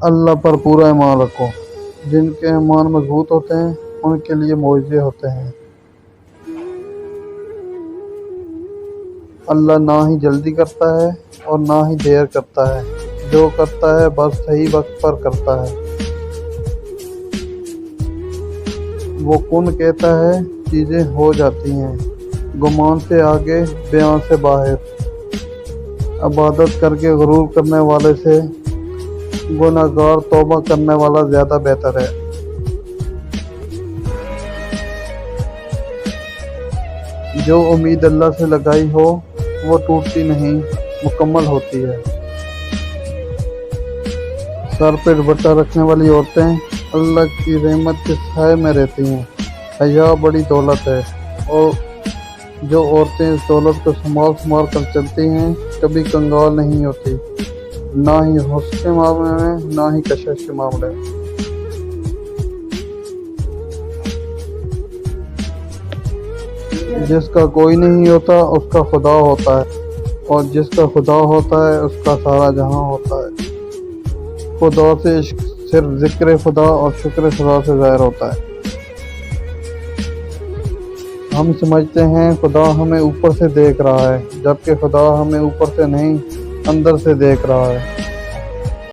اللہ پر پورا ایمان رکھو۔ جن کے ایمان مضبوط ہوتے ہیں ان کے لیے معجزے ہوتے ہیں۔ اللہ نہ ہی جلدی کرتا ہے اور نہ ہی دیر کرتا ہے، جو کرتا ہے بس صحیح وقت پر کرتا ہے۔ وہ کن کہتا ہے چیزیں ہو جاتی ہیں، گمان سے آگے بیان سے باہر۔ عبادت کر کے غرور کرنے والے سے گنہگار توبہ کرنے والا زیادہ بہتر ہے۔ جو امید اللہ سے لگائی ہو وہ ٹوٹتی نہیں، مکمل ہوتی ہے۔ سر پہ دوپٹہ رکھنے والی عورتیں اللہ کی رحمت کے سائے میں رہتی ہیں۔ حیا بڑی دولت ہے، اور جو عورتیں اس دولت کو سنبھال کر چلتی ہیں کبھی کنگال نہیں ہوتی، نہ ہی حسن کے معاملے میں نہ ہی کشش کے معاملے میں۔ جس کا کوئی نہیں ہوتا اس کا خدا ہوتا ہے، اور جس کا خدا ہوتا ہے اس کا سارا جہاں ہوتا ہے۔ خدا سے عشق صرف ذکر خدا اور شکر خدا سے ظاہر ہوتا ہے۔ ہم سمجھتے ہیں خدا ہمیں اوپر سے دیکھ رہا ہے، جبکہ خدا ہمیں اوپر سے نہیں اندر سے دیکھ رہا ہے۔